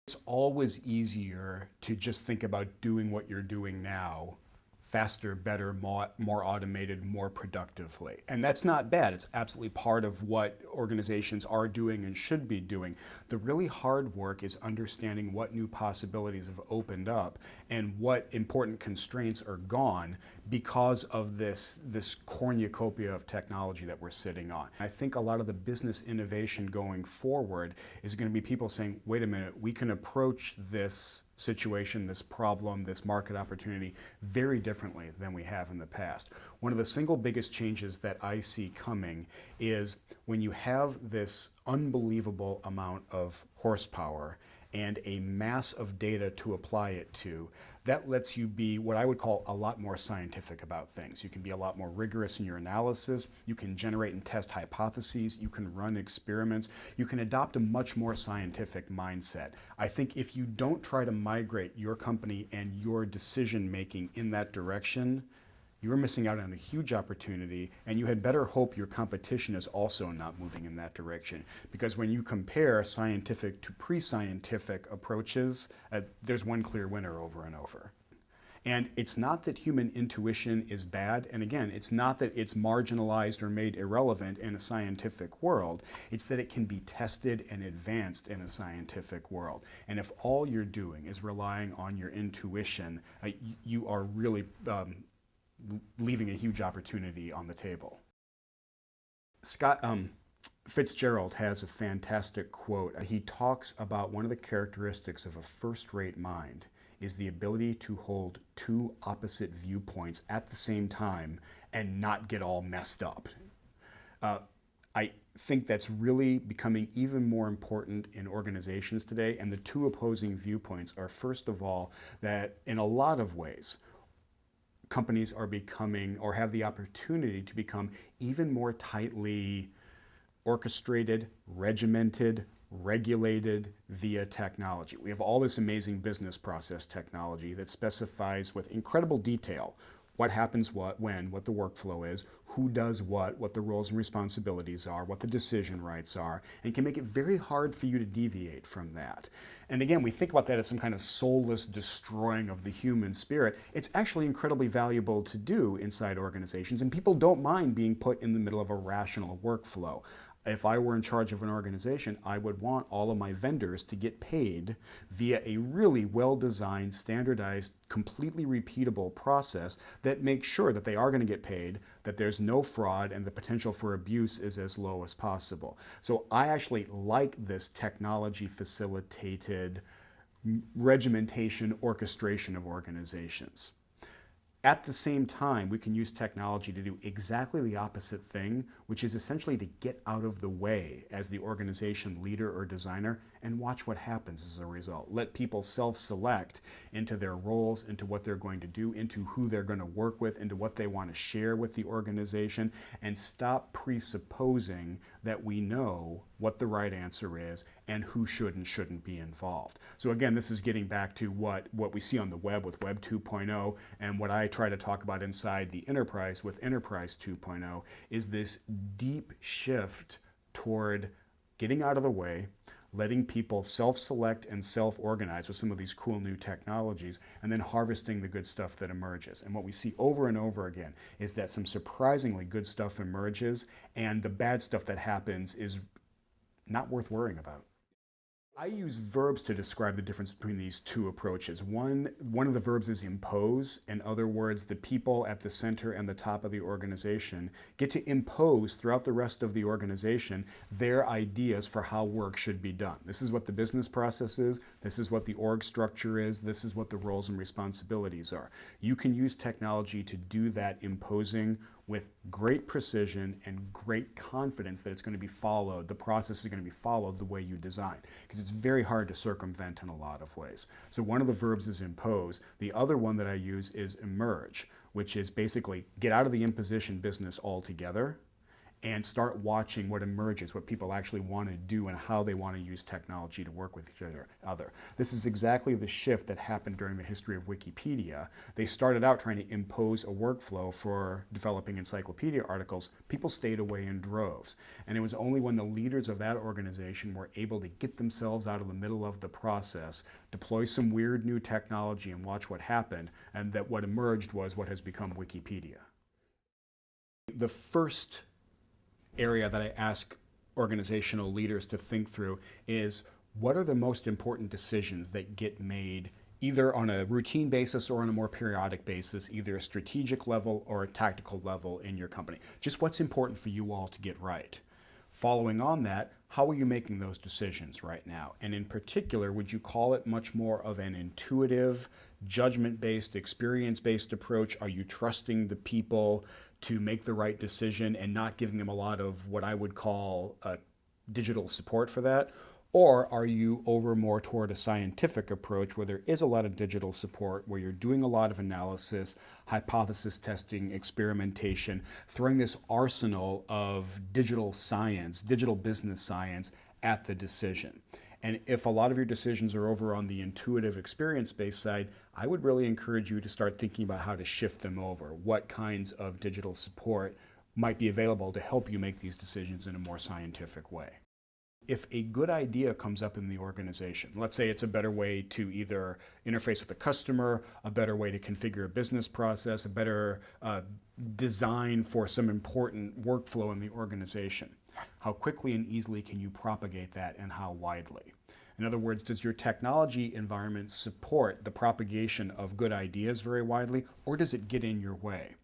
It's always easier to just think about doing what you're doing now faster, better, more automated, more productively. And that's not bad. It's absolutely part of what organizations are doing and should be doing. The really hard work is understanding what new possibilities have opened up and what important constraints are gone because of this cornucopia of technology that we're sitting on. I think a lot of the business innovation going forward is going to be people saying, wait a minute, we can approach this situation, this problem, this market opportunity very differently than we have in the past. One of the single biggest changes that I see coming is when you have this unbelievable amount of horsepower and a mass of data to apply it to, that lets you be what I would call a lot more scientific about things. You can be a lot more rigorous in your analysis. You can generate and test hypotheses. You can run experiments. You can adopt a much more scientific mindset. I think if you don't try to migrate your company and your decision making in that direction, you're missing out on a huge opportunity, and you had better hope your competition is also not moving in that direction. Because when you compare scientific to pre-scientific approaches, there's one clear winner over and over. And it's not that human intuition is bad, and again, it's not that it's marginalized or made irrelevant in a scientific world, it's that it can be tested and advanced in a scientific world. And if all you're doing is relying on your intuition, you are really leaving a huge opportunity on the table. Scott Fitzgerald has a fantastic quote. He talks about one of the characteristics of a first-rate mind is the ability to hold two opposite viewpoints at the same time and not get all messed up. I think that's really becoming even more important in organizations today, and the two opposing viewpoints are, first of all, that in a lot of ways, companies are becoming or have the opportunity to become even more tightly orchestrated, regimented, regulated via technology. We have all this amazing business process technology that specifies with incredible detail what happens when, what the workflow is, who does what the roles and responsibilities are, what the decision rights are, and can make it very hard for you to deviate from that. And again, we think about that as some kind of soulless destroying of the human spirit. It's actually incredibly valuable to do inside organizations, and people don't mind being put in the middle of a rational workflow. If I were in charge of an organization, I would want all of my vendors to get paid via a really well-designed, standardized, completely repeatable process that makes sure that they are going to get paid, that there's no fraud, and the potential for abuse is as low as possible. So I actually like this technology-facilitated regimentation, orchestration of organizations. At the same time, we can use technology to do exactly the opposite thing, which is essentially to get out of the way as the organization leader or designer and watch what happens as a result. Let people self-select into their roles, into what they're going to do, into who they're going to work with, into what they want to share with the organization, and stop presupposing that we know what the right answer is and who should and shouldn't be involved. So again, this is getting back to what we see on the web with Web 2.0 and what I try to talk about inside the enterprise with Enterprise 2.0 is this deep shift toward getting out of the way, letting people self-select and self-organize with some of these cool new technologies, and then harvesting the good stuff that emerges. And what we see over and over again is that some surprisingly good stuff emerges, and the bad stuff that happens is not worth worrying about. I use verbs to describe the difference between these two approaches. One of the verbs is impose. In other words, the people at the center and the top of the organization get to impose throughout the rest of the organization their ideas for how work should be done. This is what the business process is. This is what the org structure is. This is what the roles and responsibilities are. You can use technology to do that imposing with great precision and great confidence that it's going to be followed, the process is going to be followed the way you design, because it's very hard to circumvent in a lot of ways. So one of the verbs is impose. The other one that I use is emerge, which is basically get out of the imposition business altogether and start watching what emerges, what people actually want to do and how they want to use technology to work with each other. This is exactly the shift that happened during the history of Wikipedia. They started out trying to impose a workflow for developing encyclopedia articles. People stayed away in droves. And it was only when the leaders of that organization were able to get themselves out of the middle of the process, deploy some weird new technology and watch what happened, and that what emerged was what has become Wikipedia. The first area that I ask organizational leaders to think through is, what are the most important decisions that get made either on a routine basis or on a more periodic basis, either a strategic level or a tactical level in your company? Just what's important for you all to get right. Following on that, how are you making those decisions right now? And in particular, would you call it much more of an intuitive, judgment-based, experience-based approach? Are you trusting the people to make the right decision and not giving them a lot of what I would call digital support for that? Or are you over more toward a scientific approach where there is a lot of digital support, where you're doing a lot of analysis, hypothesis testing, experimentation, throwing this arsenal of digital science, digital business science at the decision? And if a lot of your decisions are over on the intuitive experience-based side, I would really encourage you to start thinking about how to shift them over. What kinds of digital support might be available to help you make these decisions in a more scientific way? If a good idea comes up in the organization, let's say it's a better way to either interface with a customer, a better way to configure a business process, a better design for some important workflow in the organization, how quickly and easily can you propagate that, and how widely? In other words, does your technology environment support the propagation of good ideas very widely, or does it get in your way?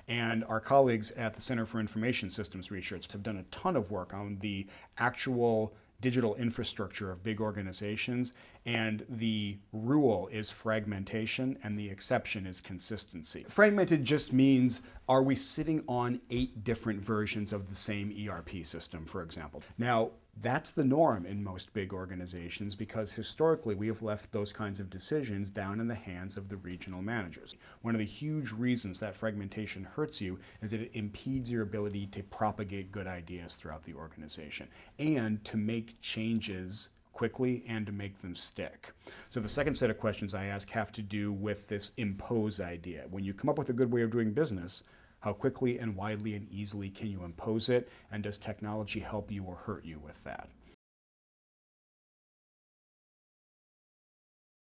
And our colleagues at the Center for Information Systems Research have done a ton of work on the actual digital infrastructure of big organizations, and the rule is fragmentation and the exception is consistency. Fragmented just means, are we sitting on 8 different versions of the same ERP system, for example? Now, that's the norm in most big organizations because historically we have left those kinds of decisions down in the hands of the regional managers. One of the huge reasons that fragmentation hurts you is that it impedes your ability to propagate good ideas throughout the organization and to make changes quickly and to make them stick. So the second set of questions I ask have to do with this impose idea. When you come up with a good way of doing business, how quickly and widely and easily can you impose it? And does technology help you or hurt you with that?